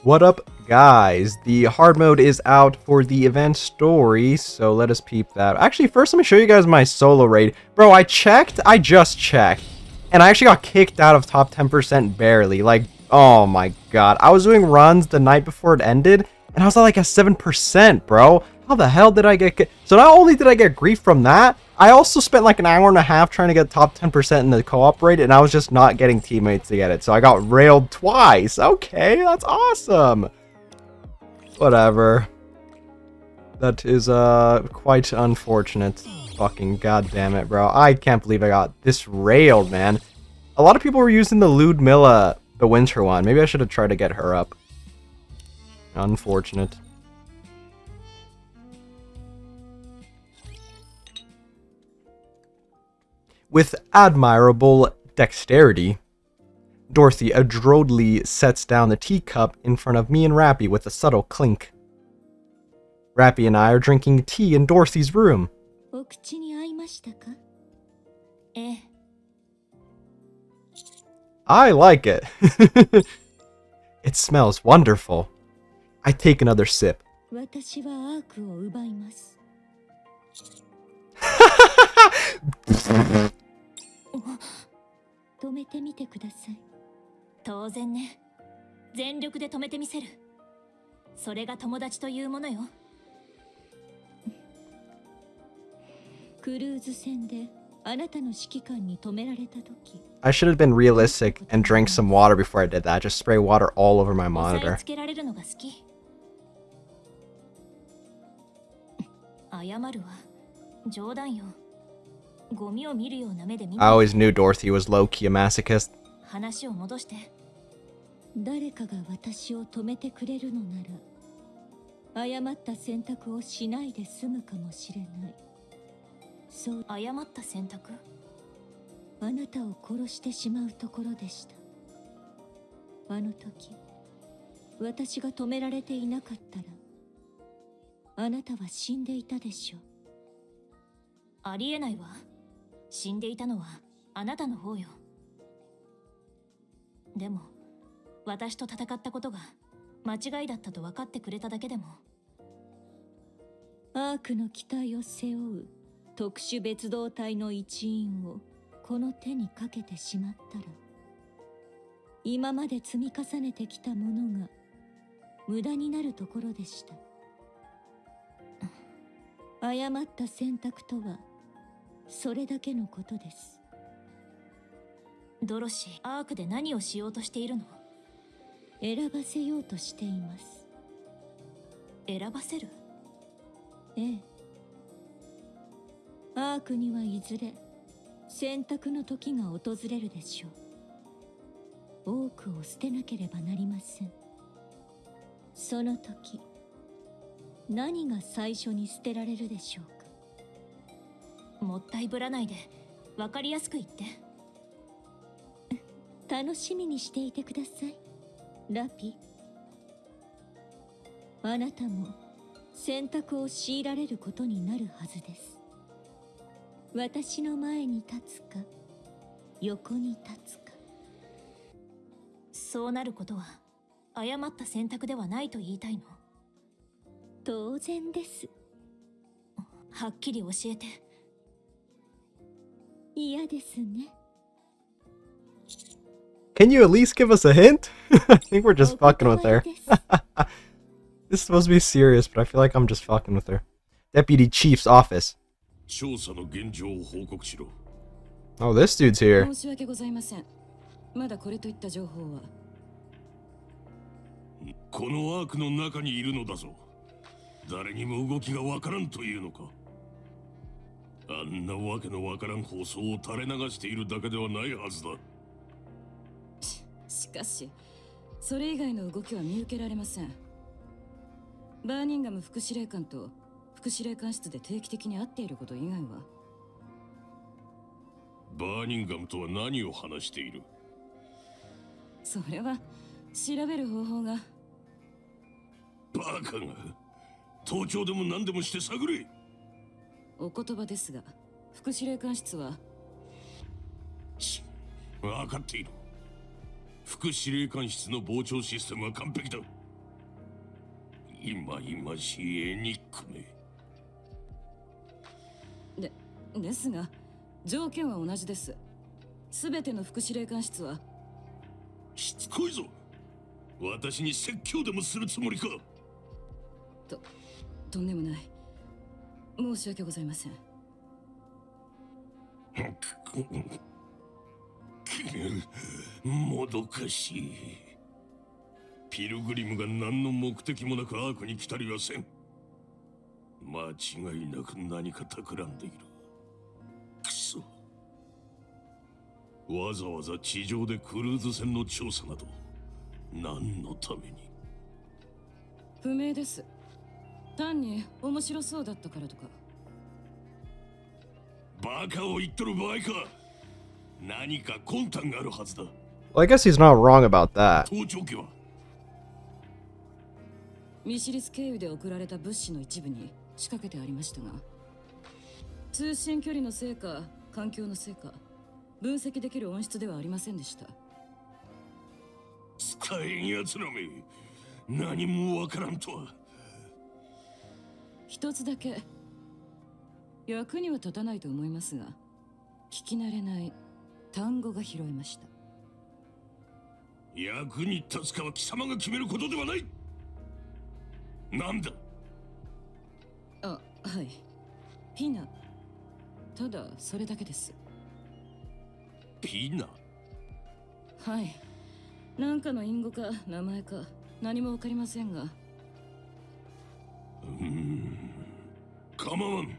What up, guys? The hard mode is out for the event story, so let us peep that. Actually, first let me show you guys my solo raid. Bro, I just checked, and I actually got kicked out of top 10% barely. Like, oh my god. I was doing runs the night before it ended, and I was at like a 7%, bro. How the hell did I get So not only did I get grief from that, I also spent like an hour and a half trying to get top 10% in the co-op raid, and I was just not getting teammates to get it. So I got railed twice. Okay, that's awesome. Whatever. That is quite unfortunate. Fucking goddamn it, bro. I can't believe I got this railed, man. A lot of people were using the Ludmilla, the winter one. Maybe I should have tried to get her up. Unfortunate. With admirable dexterity, Dorothy adroitly sets down the teacup in front of me and Rapi with a subtle clink. Rapi and I are drinking tea in Dorothy's room. I like it. It smells wonderful. I take another sip. I should have been realistic and drank some water before I did that. Just spray water all over my monitor. I always knew Dorothy was low-key a masochist. Can you at least give us a hint? I think we're just fucking with her. This is supposed to be serious, but I feel like I'm just fucking with her. Deputy Chief's office. Oh, this dude's here. 忌々しい絵にくめ。ですが、条件は同じです。すべての副司令官室は。しつこいぞ。私に説教でもするつもりか。とんでもない。申し訳ございません。もどかしい。ピルグリムが何の目的もなくアークに来たりはせん。間違いなく何か企んでいる。くそ。わざわざ地上でクルーズ船の調査など何のために。不明です。単に面白そうだったからとか。バカを言っとる場合か。何か魂胆があるはずだ。Well, I guess he's not wrong about that. 盗聴器はミシリス経由で送られた物資の一部に仕掛けてありましたが、通信距離のせいか環境のせいか分析できる音質ではありませんでした。使えんやつらめ、何もわからんとは。一つだけ役には立たないと思いますが、聞き慣れない単語が拾えました。役に立つかは貴様が決めることではない。なんだ。はい、ピナ。ただそれだけです。ピナ。はい、なんかの隠語か名前か何もわかりませんが。構わん。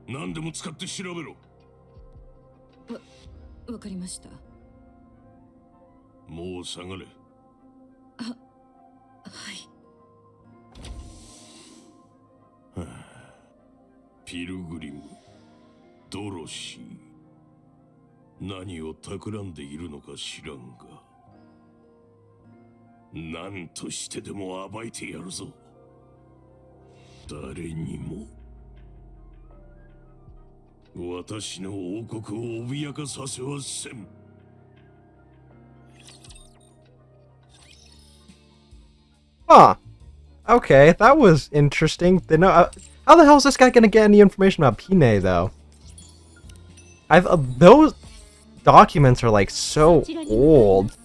何でも使って調べろ。わかりました。もう下がれ。はい。ピルグリム、ドロシー、何を企んでいるのか知らんが、何としてでも暴いてやるぞ。誰にも私の王国を脅かさせはせん。Huh. Okay, that was interesting. They know, how the hell is this guy gonna get any information about Pine, though? Those documents are like so old.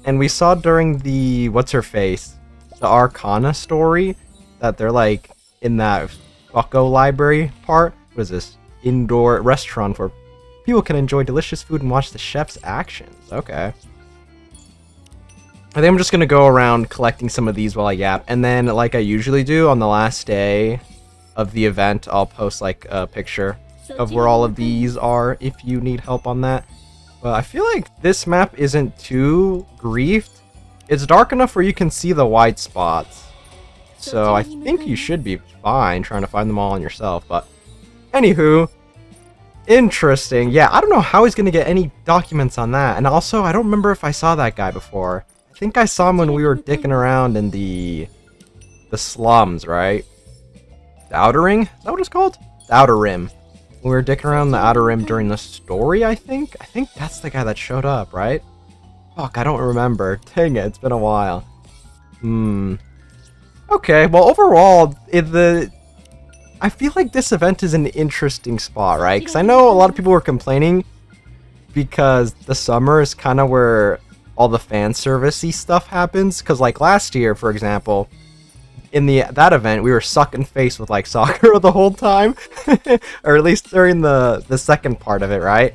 And we saw during the, what's-her-face, the Arcana story, that they're like in that Bucko library part. What is this? Indoor restaurant where people can enjoy delicious food and watch the chef's actions. Okay. I think I'm just gonna go around collecting some of these while I yap, and then, like I usually do, on the last day of the event, I'll post like a picture of where all of these are if you need help on that. But I feel like this map isn't too griefed. It's dark enough where you can see the white spots. So I think you should be fine trying to find them all on yourself, but anywho, interesting. Yeah, I don't know how he's gonna get any documents on that. And also, I don't remember if I saw that guy before. I think I saw him when we were dicking around in the slums, right? The Outer Ring? Is that what it's called? The Outer Rim. We were dicking around the Outer Rim during the story, I think? I think that's the guy that showed up, right? Fuck, I don't remember. Dang it, it's been a while. Okay, well, overall, I feel like this event is an interesting spot, right? Because I know a lot of people were complaining because the summer is kind of where all the fan service-y stuff happens. Because, like, last year, for example, in that event, we were sucking face with, like, Sakura the whole time. Or at least during the second part of it, right?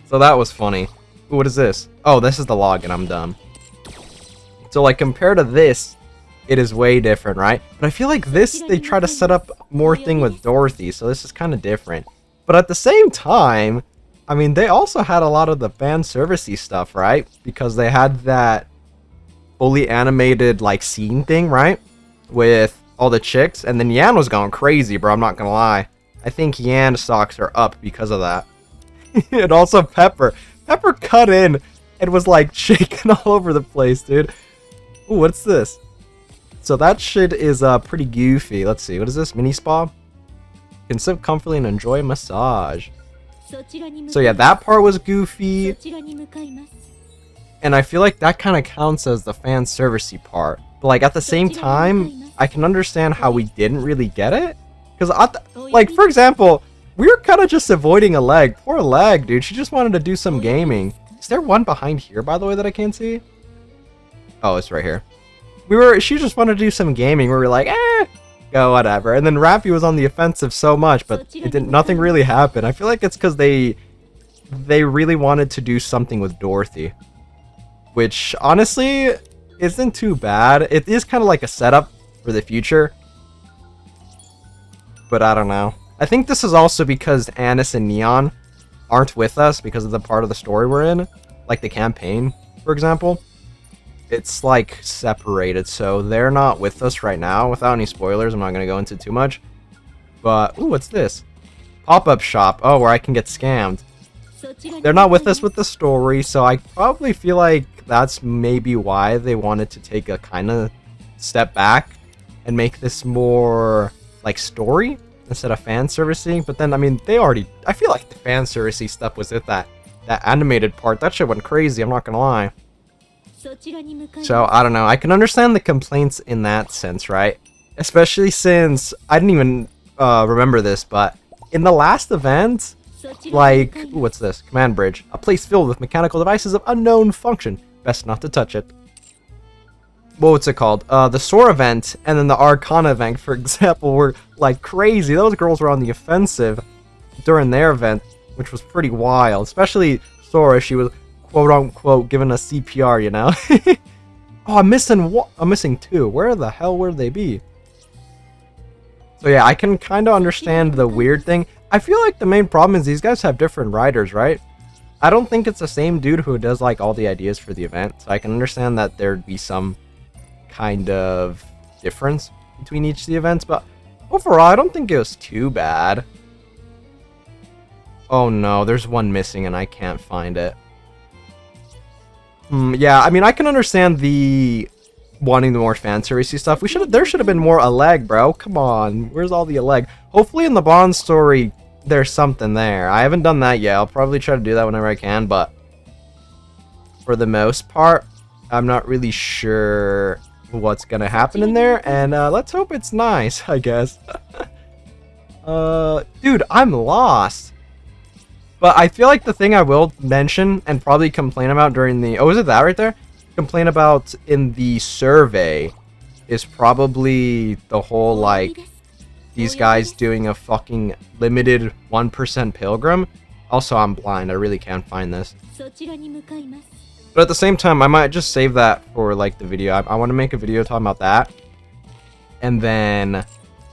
So that was funny. Ooh, what is this? Oh, this is the login. I'm done. So, like, compared to this, it is way different, right? But I feel like this, they try to set up more thing with Dorothy, so this is kind of different. But at the same time, I mean, they also had a lot of the fan servicey stuff, right? Because they had that fully animated, like, scene thing, right? With all the chicks, and then Yan was going crazy, bro, I'm not gonna lie. I think Yan stocks are up because of that. And also Pepper. Pepper cut in and was, like, shaking all over the place, dude. Ooh, what's this? So that shit is pretty goofy. Let's see, what is this? Mini spa? You can sit comfortably and enjoy a massage. So yeah, that part was goofy. And I feel like that kind of counts as the fan servicey part. But like at the same time, I can understand how we didn't really get it. Because like for example, we were kind of just avoiding a leg. Poor leg, dude. She just wanted to do some gaming. Is there one behind here, by the way, that I can't see? Oh, it's right here. She just wanted to do some gaming. We were like, go whatever. And then Rapi was on the offensive so much, but nothing really happened. I feel like it's because they really wanted to do something with Dorothy, which honestly isn't too bad. It is kind of like a setup for the future, but I don't know. I think this is also because Anis and Neon aren't with us because of the part of the story we're in, like the campaign, for example. It's like separated, so they're not with us right now. Without any spoilers, I'm not going to go into too much. But, ooh, what's this? Pop-up shop. Oh, where I can get scammed. They're not with us with the story, so I probably feel like that's maybe why they wanted to take a kind of step back and make this more like story instead of fan servicing. But then, I mean, I feel like the fan servicing stuff was at that animated part. That shit went crazy, I'm not gonna lie. So, I don't know. I can understand the complaints in that sense, right? Especially since I didn't even remember this, but in the last event, like, ooh, what's this? Command bridge. A place filled with mechanical devices of unknown function. Best not to touch it. What's it called? The Sora event and then the Arcana event, for example, were like crazy. Those girls were on the offensive during their event, which was pretty wild. Especially Sora, she was quote unquote given a CPR, you know? Oh, I'm missing two. Where the hell would they be? So yeah, I can kind of understand the weird thing. I feel like the main problem is these guys have different writers, right? I don't think it's the same dude who does like all the ideas for the event. So I can understand that there'd be some kind of difference between each of the events, but overall I don't think it was too bad. Oh no, there's one missing and I can't find it. Yeah, I mean, I can understand the wanting the more fan servicey stuff. There should have been more Aleg, bro. Come on, where's all the Aleg? Hopefully in the Bond story there's something there. I haven't done that yet. I'll probably try to do that whenever I can, but for the most part, I'm not really sure what's gonna happen in there, and let's hope it's nice, I guess. Dude, I'm lost. But I feel like the thing I will mention and probably complain about during the... Oh, is it that right there? Complain about in the survey is probably the whole, like, these guys doing a fucking limited 1% pilgrim. Also, I'm blind. I really can't find this. But at the same time, I might just save that for, like, the video. I want to make a video talking about that. And then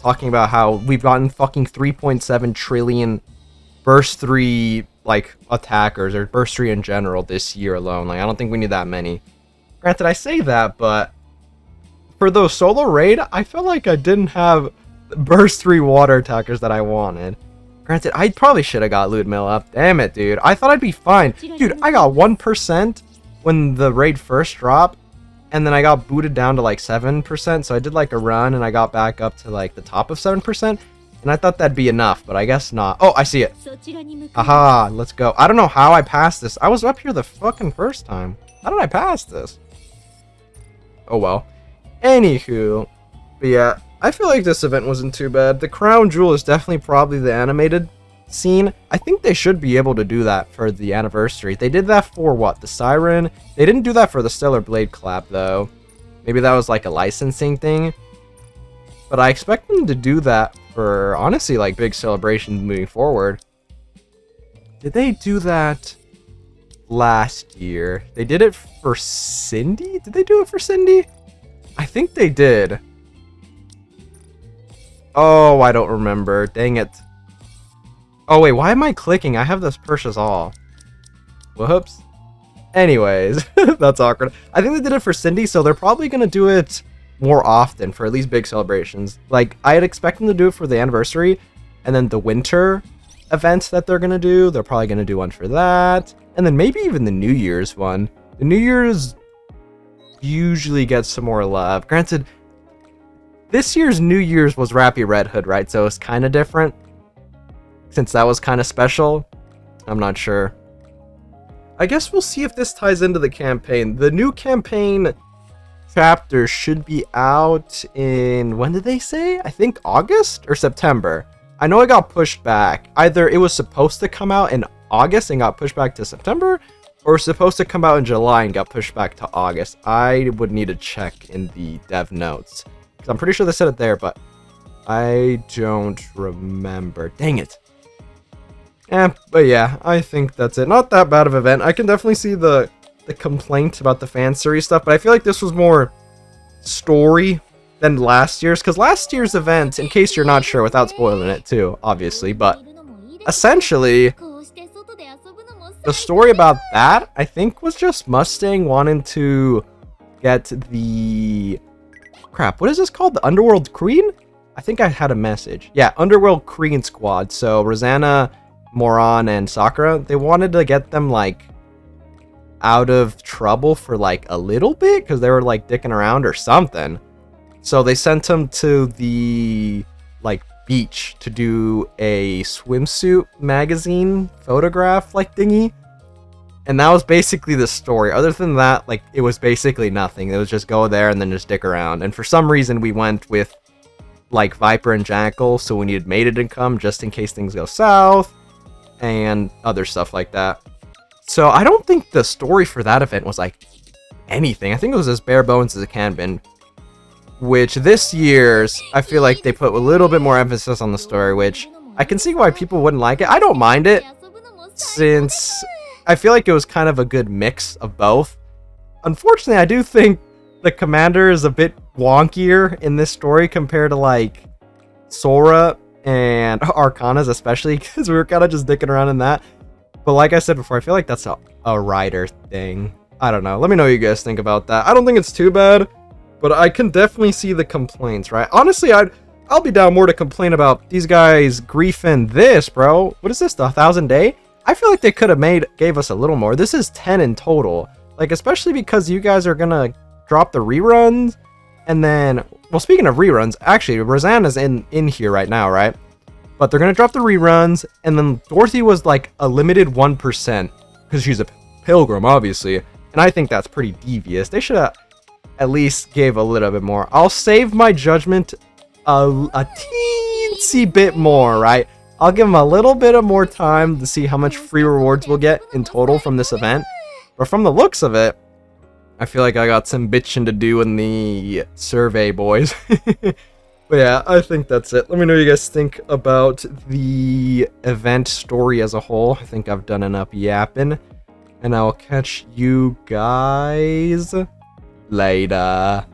talking about how we've gotten fucking 3.7 trillion Burst 3, like, attackers, or Burst 3 in general this year alone. Like, I don't think we need that many. Granted, I say that, but for those solo raid, I felt like I didn't have Burst 3 water attackers that I wanted. Granted, I probably should have got Loot Mill up. Damn it, dude. I thought I'd be fine. Dude, I got 1% when the raid first dropped, and then I got booted down to, like, 7%, so I did, like, a run, and I got back up to, like, the top of 7%. And I thought that'd be enough, but I guess not. Oh, I see it. Aha, let's go. I don't know how I passed this. I was up here the fucking first time. How did I pass this? Oh, well. Anywho. But yeah, I feel like this event wasn't too bad. The Crown Jewel is definitely probably the animated scene. I think they should be able to do that for the anniversary. They did that for, what, the Siren? They didn't do that for the Stellar Blade Clap, though. Maybe that was like a licensing thing. But I expect them to do that for, honestly, like, big celebrations moving forward. Did they do that last year? They did it for Cindy? Did they do it for Cindy? I think they did. Oh, I don't remember. Dang it. Oh, wait, why am I clicking? I have this purchase all. Whoops. Anyways, that's awkward. I think they did it for Cindy, so they're probably going to do it more often for at least big celebrations. Like, I'd expect them to do it for the anniversary, and then the winter events that they're gonna do, they're probably gonna do one for that, and then maybe even the New Year's one. The New Year's usually gets some more love. Granted, this year's New Year's was Rapi Red Hood, right? So it's kind of different, since that was kind of special. I'm not sure. I guess we'll see if this ties into the campaign. The new campaign chapter should be out in, when did they say? I think August or September. I know it got pushed back. Either it was supposed to come out in August and got pushed back to September, or it's supposed to come out in July and got pushed back to August. I would need to check in the dev notes, because I'm pretty sure they said it there, but I don't remember. Dang it. But yeah, I think that's it. Not that bad of an event. I can definitely see the complaint about the fan series stuff, but I feel like this was more story than last year's, because last year's event, in case you're not sure, without spoiling it too, obviously, but essentially, the story about that, I think, was just Mustang wanting to get the... Crap, what is this called? The Underworld Queen? I think I had a message. Yeah, Underworld Queen Squad. So, Rosanna, Moran, and Sakura, they wanted to get them, like, out of trouble for, like, a little bit, because they were, like, dicking around or something. So, they sent them to the, like, beach to do a swimsuit magazine photograph like thingy, and that was basically the story. Other than that, like, it was basically nothing. It was just go there and then just dick around. And for some reason we went with like Viper and Jackal, so we needed mated income just in case things go south and other stuff like that. So I don't think the story for that event was like anything. I think it was as bare bones as it can been. Which this year's, I feel like they put a little bit more emphasis on the story, which I can see why people wouldn't like it. I don't mind it, since I feel like it was kind of a good mix of both. Unfortunately, I do think the commander is a bit wonkier in this story compared to like Sora and Arcana's, especially because we were kind of just dicking around in that. But like I said before, I feel like that's a writer thing. I don't know. Let me know what you guys think about that. I don't think it's too bad, but I can definitely see the complaints, right? Honestly, I'll be down more to complain about these guys griefing this, bro. What is this, the 1,000 day? I feel like they could have gave us a little more. This is 10 in total. Like, especially because you guys are gonna drop the reruns, and then, well, speaking of reruns, actually, Rosanna's in here right now, right? But they're gonna drop the reruns, and then Dorothy was like a limited 1%, because she's a pilgrim, obviously, and I think that's pretty devious. They should have at least gave a little bit more. I'll save my judgment a teensy bit more, right? I'll give them a little bit of more time to see how much free rewards we'll get in total from this event. But from the looks of it, I feel like I got some bitching to do in the survey, boys. But yeah, I think that's it. Let me know what you guys think about the event story as a whole. I think I've done enough yapping. And I'll catch you guys later.